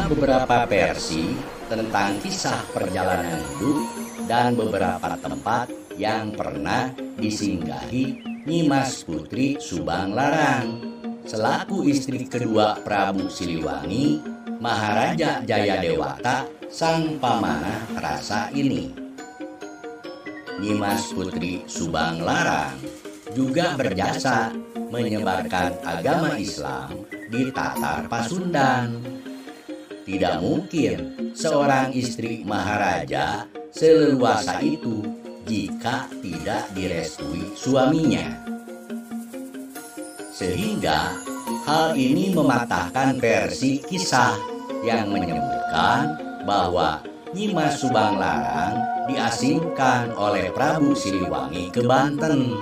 Ada beberapa versi tentang kisah perjalanan hidup dan beberapa tempat yang pernah disinggahi Nyimas Putri Subang Larang selaku istri kedua Prabu Siliwangi, Maharaja Jayadewata, sang pamanah rasa ini. Nyimas Putri Subang Larang juga berjasa menyebarkan agama Islam di Tatar Pasundan. Tidak mungkin seorang istri maharaja seleluasa itu jika tidak direstui suaminya. Sehingga hal ini mematahkan versi kisah yang menyebutkan bahwa Nyimas Subang Larang diasingkan oleh Prabu Siliwangi ke Banten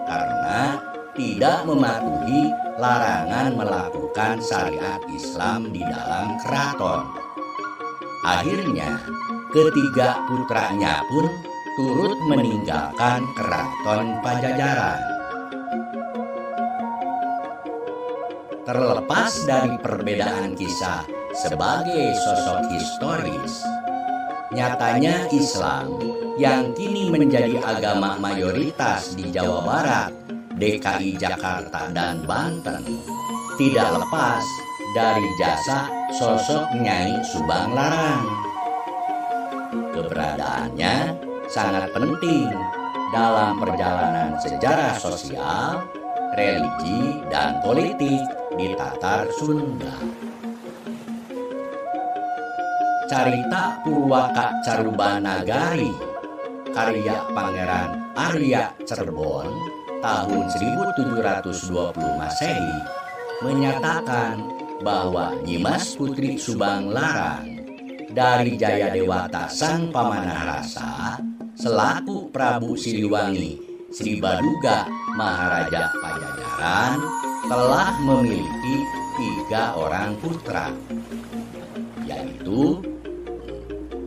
karena tidak mematuhi larangan melakukan syariat Islam di dalam keraton. Akhirnya, ketiga putranya pun turut meninggalkan keraton Pajajaran. Terlepas dari perbedaan kisah sebagai sosok historis, nyatanya Islam yang kini menjadi agama mayoritas di Jawa Barat, DKI Jakarta, dan Banten tidak lepas dari jasa sosok Nyai Subang Larang. Keberadaannya sangat penting dalam perjalanan sejarah sosial, religi, dan politik di Tatar Sunda. Carita Purwaka Carubanagari karya Pangeran Arya Cerbon tahun 1720 Masehi menyatakan bahwa Nyimas Putri Subang Larang dari Jayadewata sang pamanah rasa selaku Prabu Siliwangi Sri Baduga Maharaja Pajajaran telah memiliki 3 orang putra, yaitu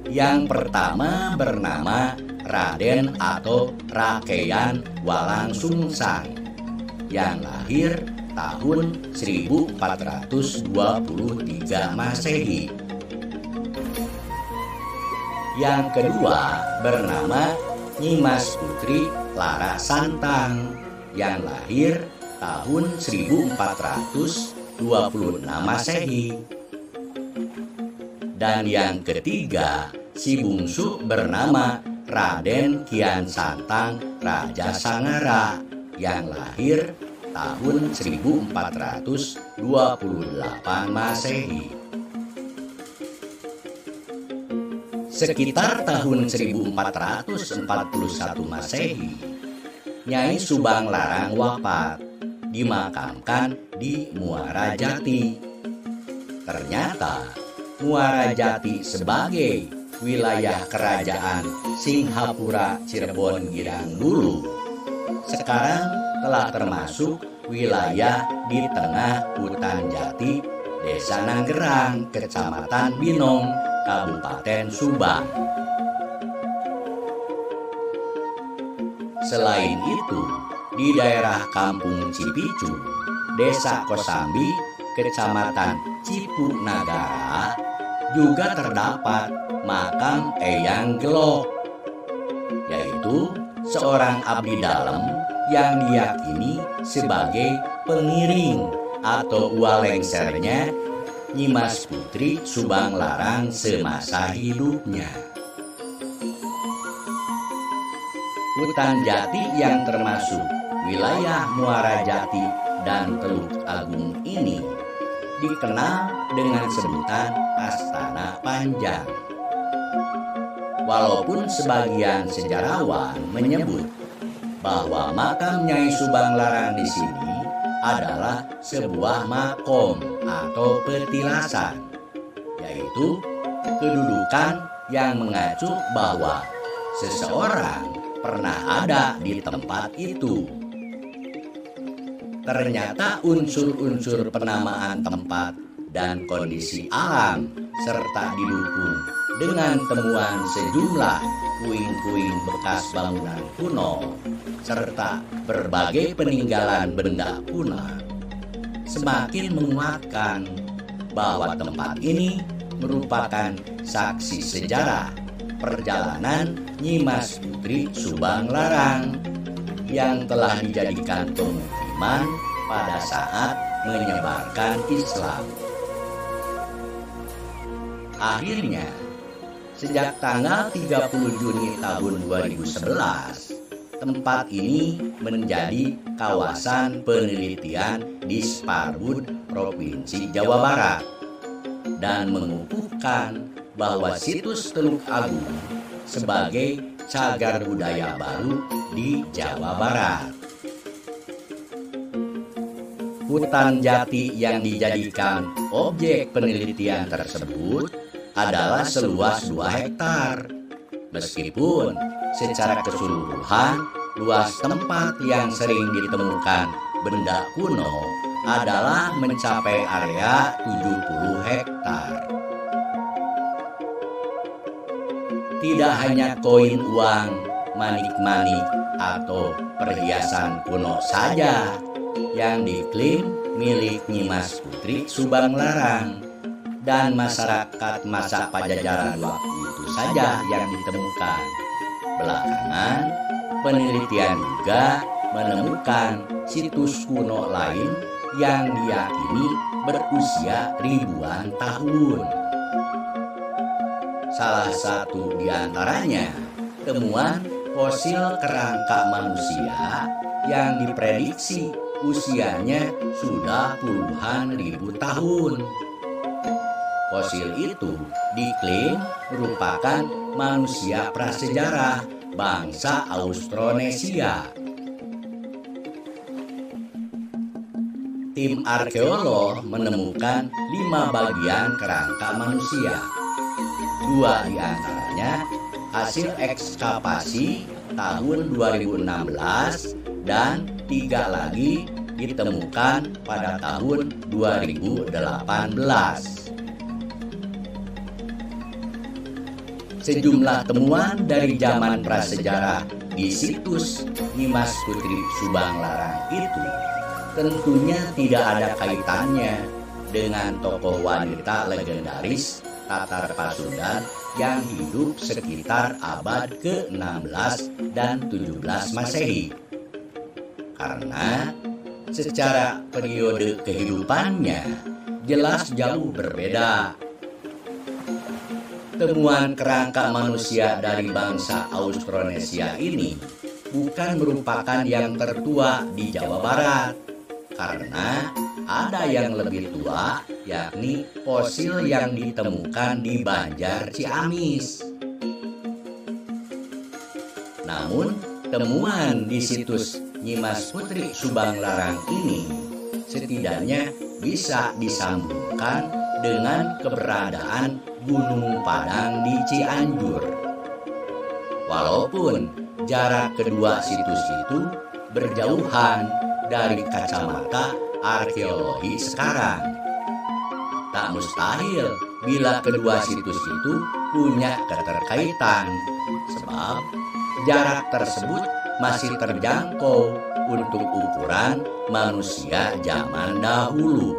yang pertama bernama Raden atau Rakeyan Walangsungsang yang lahir tahun 1423 Masehi. Yang kedua bernama Nyimas Putri Lara Santang yang lahir tahun 1426 Masehi. Dan yang ketiga, si bungsu bernama Raden Kian Santang Raja Sangara yang lahir tahun 1428 Masehi. Sekitar tahun 1441 Masehi, Nyai Subang Larang wafat, dimakamkan di Muara Jati. Ternyata Muara Jati sebagai wilayah kerajaan Singhapura Cirebon Girang dulu sekarang telah termasuk wilayah di tengah hutan jati Desa Nanggerang, Kecamatan Binong, Kabupaten Subang. Selain itu, di daerah Kampung Cipicu, Desa Kosambi, Kecamatan Cipunagara, juga terdapat makam Eyang Gelok, yaitu seorang abdi dalam yang diyakini sebagai pengiring atau walengsernya Nyimas Putri Subang Larang semasa hidupnya. Hutan Jati yang termasuk wilayah Muara Jati dan Teluk Agung ini dikenal dengan sebutan Astana Panjang. Walaupun sebagian sejarawan menyebut bahwa makam Nyai Subang Larang di sini adalah sebuah makom atau petilasan, yaitu kedudukan yang mengacu bahwa seseorang pernah ada di tempat itu. Ternyata unsur-unsur penamaan tempat dan kondisi alam serta didukung dengan temuan sejumlah puing-puing bekas bangunan kuno serta berbagai peninggalan benda kuno semakin menguatkan bahwa tempat ini merupakan saksi sejarah perjalanan Nyi Mas Putri Subang Larang yang telah dijadikan pemukiman pada saat menyebarkan Islam. Akhirnya, sejak tanggal 30 Juni tahun 2011, tempat ini menjadi kawasan penelitian di Sparbud, Provinsi Jawa Barat, dan mengukuhkan bahwa situs Teluk Agung sebagai cagar budaya baru di Jawa Barat. Hutan jati yang dijadikan objek penelitian tersebut adalah seluas 2 hektar. Meskipun secara keseluruhan luas tempat yang sering ditemukan benda kuno adalah mencapai area 70 hektar. Tidak hanya koin uang, manik-manik, atau perhiasan kuno saja yang diklaim milik Nyi Mas Putri Subang Larang dan masyarakat masa Pajajaran waktu itu saja yang ditemukan. Belakangan, penelitian juga menemukan situs kuno lain yang diyakini berusia ribuan tahun. Salah satu di antaranya temuan fosil kerangka manusia yang diprediksi usianya sudah puluhan ribu tahun. Fosil itu diklaim merupakan manusia prasejarah bangsa Austronesia. Tim arkeolog menemukan 5 bagian kerangka manusia. 2 di antaranya hasil ekskavasi tahun 2016 dan 3 lagi ditemukan pada tahun 2018. Sejumlah temuan dari zaman prasejarah di situs Nyi Mas Putri Subang Larang itu tentunya tidak ada kaitannya dengan tokoh wanita legendaris Tatar Pasundan yang hidup sekitar abad ke-16 dan 17 Masehi. Karena secara periode kehidupannya jelas jauh berbeda. Temuan kerangka manusia dari bangsa Austronesia ini bukan merupakan yang tertua di Jawa Barat, karena ada yang lebih tua, yakni fosil yang ditemukan di Banjar Ciamis. Namun, temuan di situs Nyi Mas Putri Subang Larang ini setidaknya bisa disambungkan dengan keberadaan Gunung Padang di Cianjur. Walaupun jarak kedua situs itu berjauhan dari kacamata arkeologi sekarang, tak mustahil bila kedua situs itu punya keterkaitan, sebab jarak tersebut masih terjangkau untuk ukuran manusia zaman dahulu.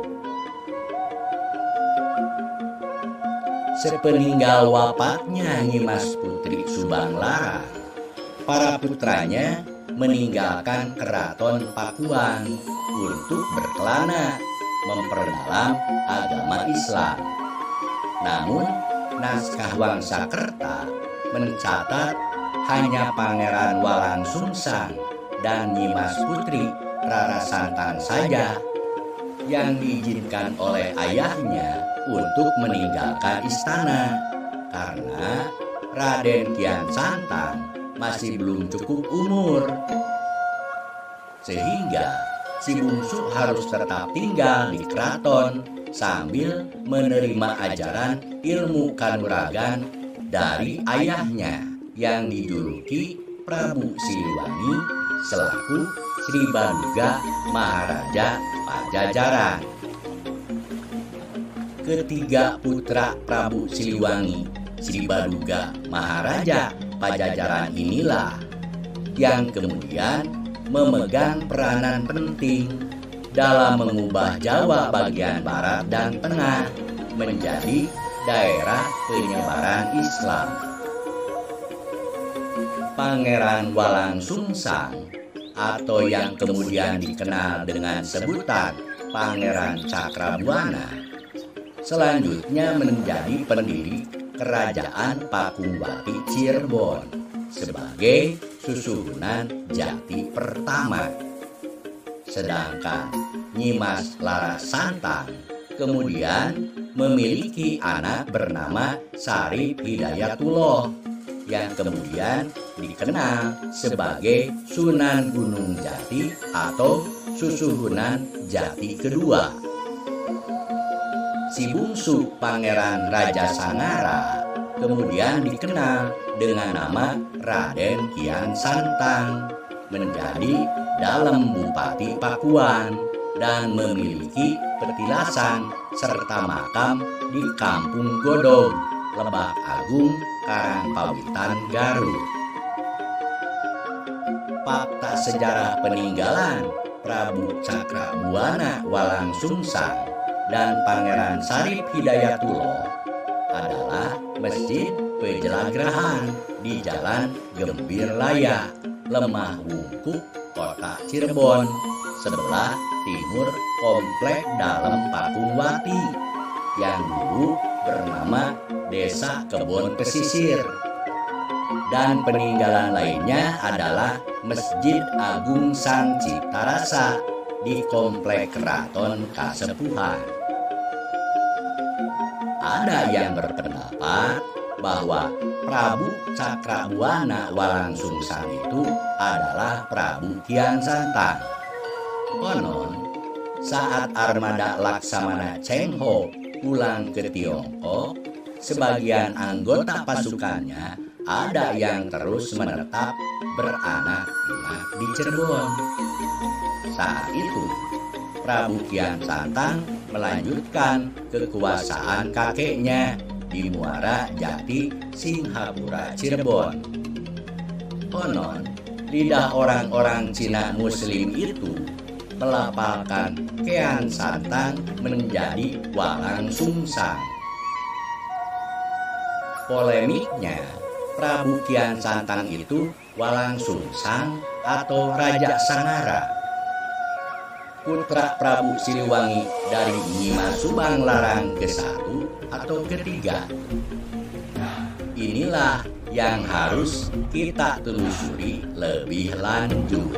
Sepeninggal wafatnya Nyi Mas Putri Subang Larang, para putranya meninggalkan keraton Pakuan untuk berkelana memperdalam agama Islam. Namun, naskah Wangsakerta mencatat hanya Pangeran Walang Sungsang dan Nyi Mas Putri Rara Santang saja yang diizinkan oleh ayahnya untuk meninggalkan istana, karena Raden Kian Santang masih belum cukup umur, sehingga si bungsu harus tetap tinggal di keraton sambil menerima ajaran ilmu kanuragan dari ayahnya yang dijuluki Prabu Siliwangi selaku Sri Baduga Maharaja Pajajaran. Ketiga putra Prabu Siliwangi, Sri Baduga Maharaja Pajajaran inilah yang kemudian memegang peranan penting dalam mengubah Jawa bagian barat dan tengah menjadi daerah penyebaran Islam. Pangeran Walangsungsang atau yang kemudian dikenal dengan sebutan Pangeran Cakrabuana selanjutnya menjadi pendiri Kerajaan Pakungwati Cirebon sebagai susuhunan Jati pertama. Sedangkan Nyimas Larasantang kemudian memiliki anak bernama Sarip Hidayatullah yang kemudian dikenal sebagai Sunan Gunung Jati atau Susuhunan Jati kedua. Si bungsu Pangeran Raja Sangara kemudian dikenal dengan nama Raden Kian Santang, menjadi Dalem Bupati Pakuan dan memiliki petilasan serta makam di Kampung Godog, Lebak Agung, Karangpawitan, Garut. Fakta sejarah peninggalan Prabu Cakrabuana Walangsungsang dan Pangeran Sarip Hidayatullah adalah Masjid Pejelagrahan di Jalan Gembir Laya, Lemah Wungkuk, Kota Cirebon, sebelah timur Komplek Dalem Pakungwati yang dulu bernama Desa Kebon Pesisir. Dan peninggalan lainnya adalah Masjid Agung Sang Ciptarasa di Komplek Keraton Kasepuhan. Ada yang berpendapat bahwa Prabu Cakrabuana Walangsungsang itu adalah Prabu Kian Santang. Konon, saat armada Laksamana Cheng Ho pulang ke Tiongkok, sebagian anggota pasukannya ada yang terus menetap beranak pinak di Cirebon. Saat itu, Prabu Kian Santang melanjutkan kekuasaan kakeknya di Muara Jati, Singhapura, Cirebon. Konon, lidah orang-orang Cina Muslim itu melapalkan Kian Santang menjadi Walangsungsang. Polemiknya, Prabu Kian Santang itu Walangsungsang atau Raja Sangara, putra Prabu Siliwangi dari Nyimas Subang Larang ke-1 atau ke-3. Inilah yang harus kita telusuri lebih lanjut.